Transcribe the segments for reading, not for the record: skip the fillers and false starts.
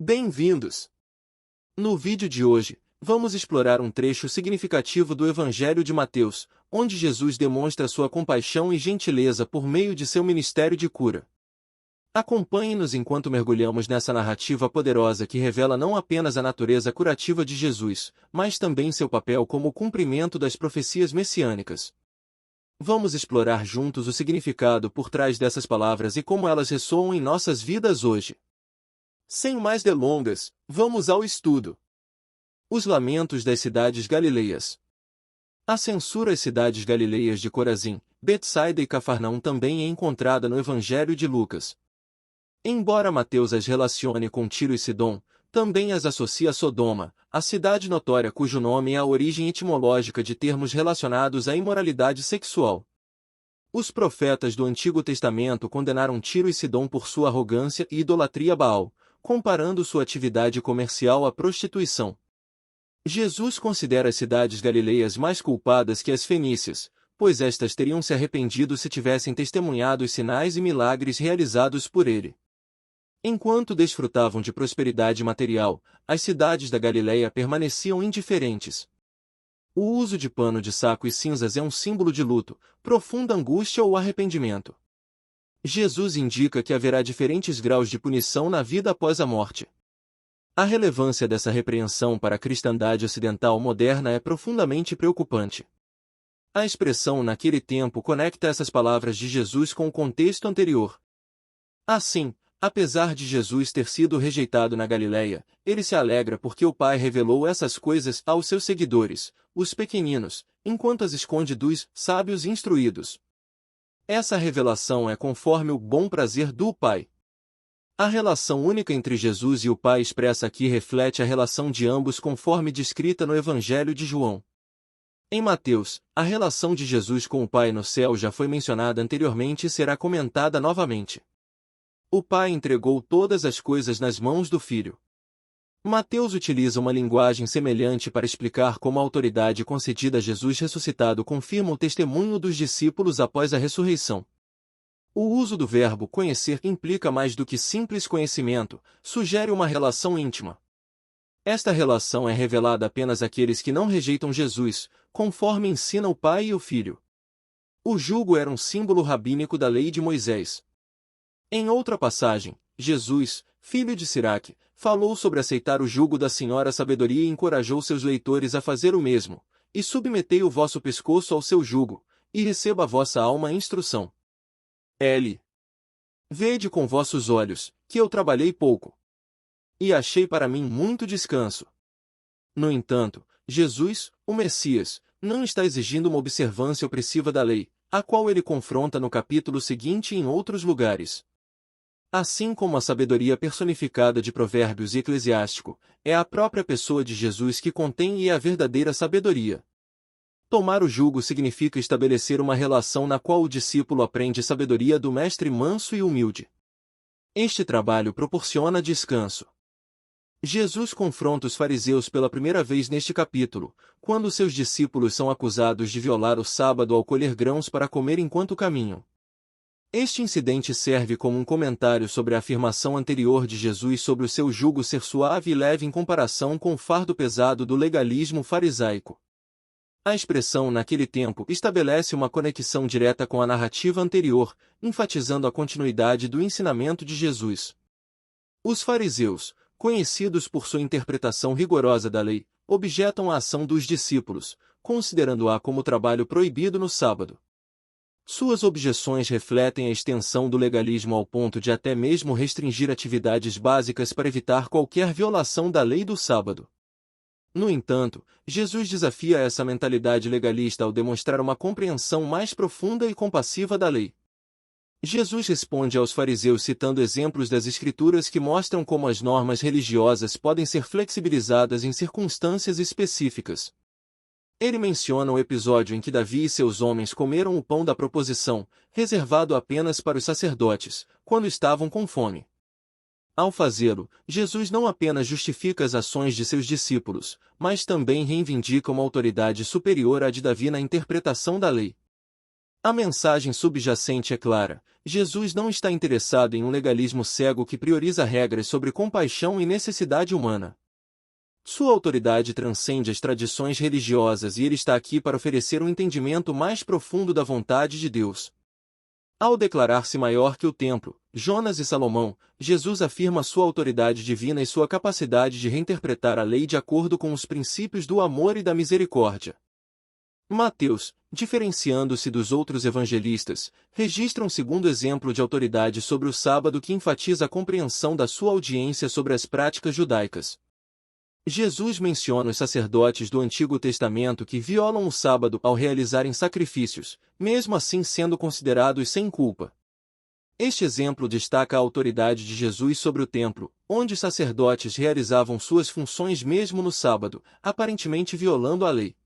Bem-vindos! No vídeo de hoje, vamos explorar um trecho significativo do Evangelho de Mateus, onde Jesus demonstra sua compaixão e gentileza por meio de seu ministério de cura. Acompanhe-nos enquanto mergulhamos nessa narrativa poderosa que revela não apenas a natureza curativa de Jesus, mas também seu papel como cumprimento das profecias messiânicas. Vamos explorar juntos o significado por trás dessas palavras e como elas ressoam em nossas vidas hoje. Sem mais delongas, vamos ao estudo. Os lamentos das cidades galileias. A censura às cidades galileias de Corazim, Betsaida e Cafarnaum também é encontrada no Evangelho de Lucas. Embora Mateus as relacione com Tiro e Sidom, também as associa a Sodoma, a cidade notória cujo nome é a origem etimológica de termos relacionados à imoralidade sexual. Os profetas do Antigo Testamento condenaram Tiro e Sidom por sua arrogância e idolatria a Baal, comparando sua atividade comercial à prostituição. Jesus considera as cidades galileias mais culpadas que as fenícias, pois estas teriam se arrependido se tivessem testemunhado os sinais e milagres realizados por ele. Enquanto desfrutavam de prosperidade material, as cidades da Galileia permaneciam indiferentes. O uso de pano de saco e cinzas é um símbolo de luto, profunda angústia ou arrependimento. Jesus indica que haverá diferentes graus de punição na vida após a morte. A relevância dessa repreensão para a cristandade ocidental moderna é profundamente preocupante. A expressão naquele tempo conecta essas palavras de Jesus com o contexto anterior. Assim, apesar de Jesus ter sido rejeitado na Galileia, ele se alegra porque o Pai revelou essas coisas aos seus seguidores, os pequeninos, enquanto as esconde dos sábios instruídos. Essa revelação é conforme o bom prazer do Pai. A relação única entre Jesus e o Pai expressa aqui reflete a relação de ambos conforme descrita no Evangelho de João. Em Mateus, a relação de Jesus com o Pai no céu já foi mencionada anteriormente e será comentada novamente. O Pai entregou todas as coisas nas mãos do Filho. Mateus utiliza uma linguagem semelhante para explicar como a autoridade concedida a Jesus ressuscitado confirma o testemunho dos discípulos após a ressurreição. O uso do verbo conhecer implica mais do que simples conhecimento, sugere uma relação íntima. Esta relação é revelada apenas àqueles que não rejeitam Jesus, conforme ensina o Pai e o Filho. O jugo era um símbolo rabínico da lei de Moisés. Em outra passagem, Jesus, filho de Siraque, falou sobre aceitar o jugo da Senhora Sabedoria e encorajou seus leitores a fazer o mesmo, e submetei o vosso pescoço ao seu jugo, e receba a vossa alma instrução. L. Vede com vossos olhos, que eu trabalhei pouco. E achei para mim muito descanso. No entanto, Jesus, o Messias, não está exigindo uma observância opressiva da lei, a qual ele confronta no capítulo seguinte e em outros lugares. Assim como a sabedoria personificada de Provérbios e Eclesiástico, é a própria pessoa de Jesus que contém e é a verdadeira sabedoria. Tomar o jugo significa estabelecer uma relação na qual o discípulo aprende sabedoria do mestre manso e humilde. Este trabalho proporciona descanso. Jesus confronta os fariseus pela primeira vez neste capítulo, quando seus discípulos são acusados de violar o sábado ao colher grãos para comer enquanto caminham. Este incidente serve como um comentário sobre a afirmação anterior de Jesus sobre o seu jugo ser suave e leve em comparação com o fardo pesado do legalismo farisaico. A expressão naquele tempo estabelece uma conexão direta com a narrativa anterior, enfatizando a continuidade do ensinamento de Jesus. Os fariseus, conhecidos por sua interpretação rigorosa da lei, objetam a ação dos discípulos, considerando-a como trabalho proibido no sábado. Suas objeções refletem a extensão do legalismo ao ponto de até mesmo restringir atividades básicas para evitar qualquer violação da lei do sábado. No entanto, Jesus desafia essa mentalidade legalista ao demonstrar uma compreensão mais profunda e compassiva da lei. Jesus responde aos fariseus citando exemplos das Escrituras que mostram como as normas religiosas podem ser flexibilizadas em circunstâncias específicas. Ele menciona o episódio em que Davi e seus homens comeram o pão da proposição, reservado apenas para os sacerdotes, quando estavam com fome. Ao fazê-lo, Jesus não apenas justifica as ações de seus discípulos, mas também reivindica uma autoridade superior à de Davi na interpretação da lei. A mensagem subjacente é clara: Jesus não está interessado em um legalismo cego que prioriza regras sobre compaixão e necessidade humana. Sua autoridade transcende as tradições religiosas e ele está aqui para oferecer um entendimento mais profundo da vontade de Deus. Ao declarar-se maior que o templo, Jonas e Salomão, Jesus afirma sua autoridade divina e sua capacidade de reinterpretar a lei de acordo com os princípios do amor e da misericórdia. Mateus, diferenciando-se dos outros evangelistas, registra um segundo exemplo de autoridade sobre o sábado que enfatiza a compreensão da sua audiência sobre as práticas judaicas. Jesus menciona os sacerdotes do Antigo Testamento que violam o sábado ao realizarem sacrifícios, mesmo assim sendo considerados sem culpa. Este exemplo destaca a autoridade de Jesus sobre o templo, onde os sacerdotes realizavam suas funções mesmo no sábado, aparentemente violando a lei.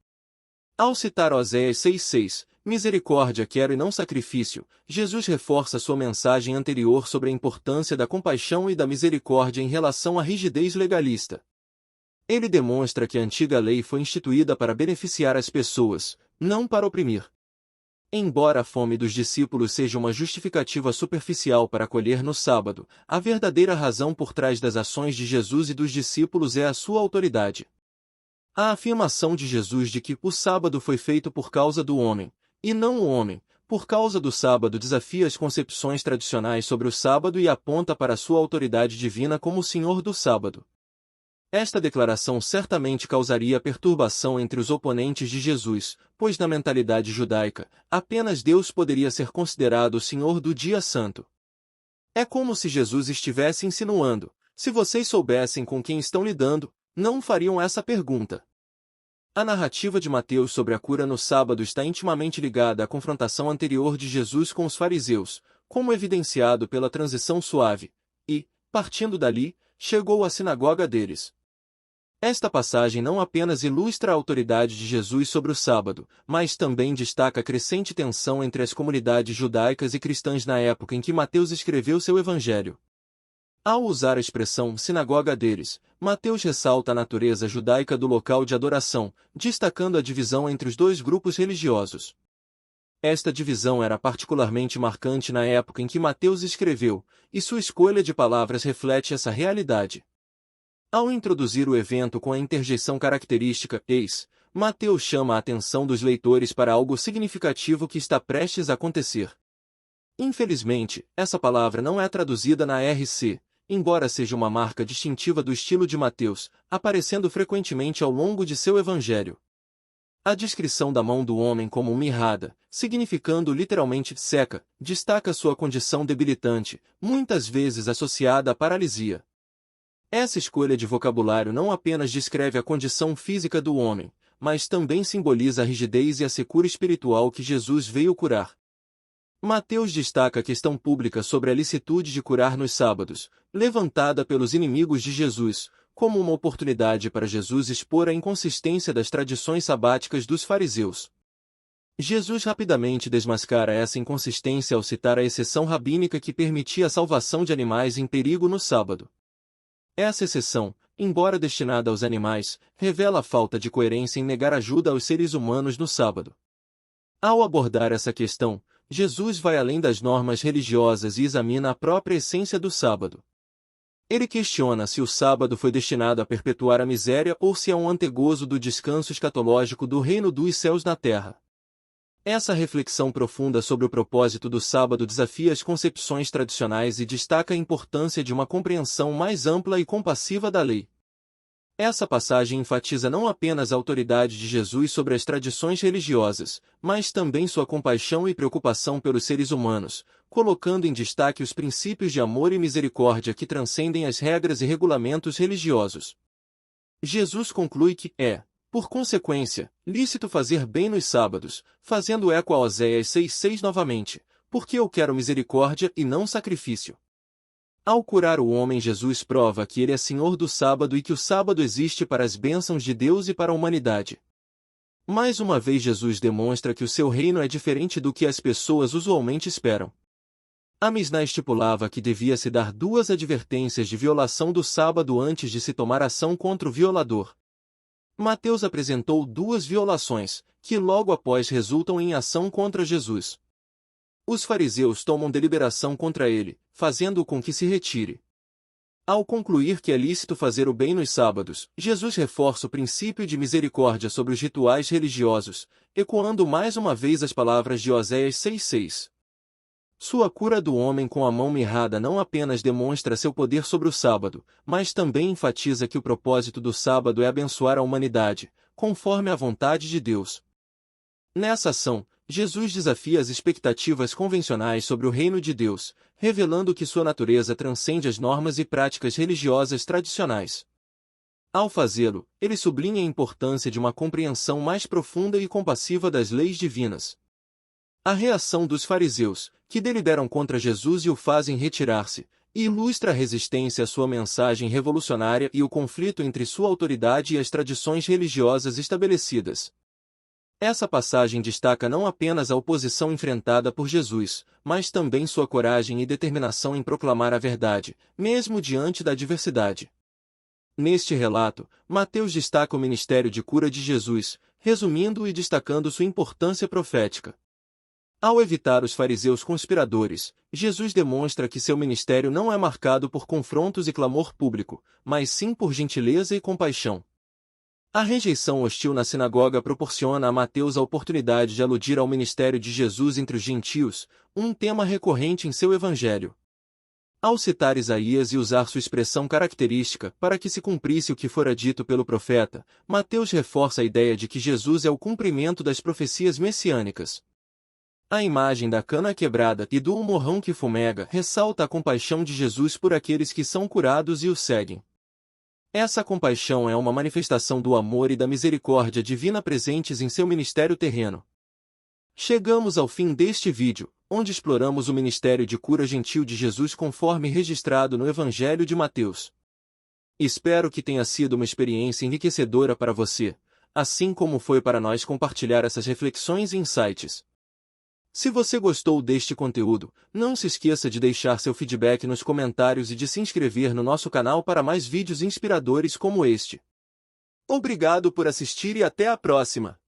Ao citar Oséias 6,6, misericórdia quero e não sacrifício, Jesus reforça sua mensagem anterior sobre a importância da compaixão e da misericórdia em relação à rigidez legalista. Ele demonstra que a antiga lei foi instituída para beneficiar as pessoas, não para oprimir. Embora a fome dos discípulos seja uma justificativa superficial para acolher no sábado, a verdadeira razão por trás das ações de Jesus e dos discípulos é a sua autoridade. A afirmação de Jesus de que o sábado foi feito por causa do homem, e não o homem, por causa do sábado desafia as concepções tradicionais sobre o sábado e aponta para sua autoridade divina como o Senhor do sábado. Esta declaração certamente causaria perturbação entre os oponentes de Jesus, pois na mentalidade judaica, apenas Deus poderia ser considerado o Senhor do dia santo. É como se Jesus estivesse insinuando: se vocês soubessem com quem estão lidando, não fariam essa pergunta. A narrativa de Mateus sobre a cura no sábado está intimamente ligada à confrontação anterior de Jesus com os fariseus, como evidenciado pela transição suave, e, partindo dali, chegou à sinagoga deles. Esta passagem não apenas ilustra a autoridade de Jesus sobre o sábado, mas também destaca a crescente tensão entre as comunidades judaicas e cristãs na época em que Mateus escreveu seu evangelho. Ao usar a expressão sinagoga deles, Mateus ressalta a natureza judaica do local de adoração, destacando a divisão entre os dois grupos religiosos. Esta divisão era particularmente marcante na época em que Mateus escreveu, e sua escolha de palavras reflete essa realidade. Ao introduzir o evento com a interjeição característica eis, Mateus chama a atenção dos leitores para algo significativo que está prestes a acontecer. Infelizmente, essa palavra não é traduzida na RC, embora seja uma marca distintiva do estilo de Mateus, aparecendo frequentemente ao longo de seu evangelho. A descrição da mão do homem como mirrada, significando literalmente seca, destaca sua condição debilitante, muitas vezes associada à paralisia. Essa escolha de vocabulário não apenas descreve a condição física do homem, mas também simboliza a rigidez e a secura espiritual que Jesus veio curar. Mateus destaca a questão pública sobre a licitude de curar nos sábados, levantada pelos inimigos de Jesus, como uma oportunidade para Jesus expor a inconsistência das tradições sabáticas dos fariseus. Jesus rapidamente desmascara essa inconsistência ao citar a exceção rabínica que permitia a salvação de animais em perigo no sábado. Essa exceção, embora destinada aos animais, revela a falta de coerência em negar ajuda aos seres humanos no sábado. Ao abordar essa questão, Jesus vai além das normas religiosas e examina a própria essência do sábado. Ele questiona se o sábado foi destinado a perpetuar a miséria ou se é um antegozo do descanso escatológico do reino dos céus na terra. Essa reflexão profunda sobre o propósito do sábado desafia as concepções tradicionais e destaca a importância de uma compreensão mais ampla e compassiva da lei. Essa passagem enfatiza não apenas a autoridade de Jesus sobre as tradições religiosas, mas também sua compaixão e preocupação pelos seres humanos, colocando em destaque os princípios de amor e misericórdia que transcendem as regras e regulamentos religiosos. Jesus conclui que é, por consequência, lícito fazer bem nos sábados, fazendo eco a Oséias 6,6 novamente, porque eu quero misericórdia e não sacrifício. Ao curar o homem, Jesus prova que ele é Senhor do sábado e que o sábado existe para as bênçãos de Deus e para a humanidade. Mais uma vez Jesus demonstra que o seu reino é diferente do que as pessoas usualmente esperam. A Misná estipulava que devia-se dar 2 advertências de violação do sábado antes de se tomar ação contra o violador. Mateus apresentou 2 violações, que logo após resultam em ação contra Jesus. Os fariseus tomam deliberação contra ele, fazendo com que se retire. Ao concluir que é lícito fazer o bem nos sábados, Jesus reforça o princípio de misericórdia sobre os rituais religiosos, ecoando mais uma vez as palavras de Oséias 6,6. Sua cura do homem com a mão mirrada não apenas demonstra seu poder sobre o sábado, mas também enfatiza que o propósito do sábado é abençoar a humanidade, conforme a vontade de Deus. Nessa ação, Jesus desafia as expectativas convencionais sobre o reino de Deus, revelando que sua natureza transcende as normas e práticas religiosas tradicionais. Ao fazê-lo, ele sublinha a importância de uma compreensão mais profunda e compassiva das leis divinas. A reação dos fariseus, que deliberam contra Jesus e o fazem retirar-se, ilustra a resistência à sua mensagem revolucionária e o conflito entre sua autoridade e as tradições religiosas estabelecidas. Essa passagem destaca não apenas a oposição enfrentada por Jesus, mas também sua coragem e determinação em proclamar a verdade, mesmo diante da adversidade. Neste relato, Mateus destaca o ministério de cura de Jesus, resumindo e destacando sua importância profética. Ao evitar os fariseus conspiradores, Jesus demonstra que seu ministério não é marcado por confrontos e clamor público, mas sim por gentileza e compaixão. A rejeição hostil na sinagoga proporciona a Mateus a oportunidade de aludir ao ministério de Jesus entre os gentios, um tema recorrente em seu evangelho. Ao citar Isaías e usar sua expressão característica para que se cumprisse o que fora dito pelo profeta, Mateus reforça a ideia de que Jesus é o cumprimento das profecias messiânicas. A imagem da cana quebrada e do morrão que fumega ressalta a compaixão de Jesus por aqueles que são curados e o seguem. Essa compaixão é uma manifestação do amor e da misericórdia divina presentes em seu ministério terreno. Chegamos ao fim deste vídeo, onde exploramos o ministério de cura gentil de Jesus conforme registrado no Evangelho de Mateus. Espero que tenha sido uma experiência enriquecedora para você, assim como foi para nós compartilhar essas reflexões e insights. Se você gostou deste conteúdo, não se esqueça de deixar seu feedback nos comentários e de se inscrever no nosso canal para mais vídeos inspiradores como este. Obrigado por assistir e até a próxima!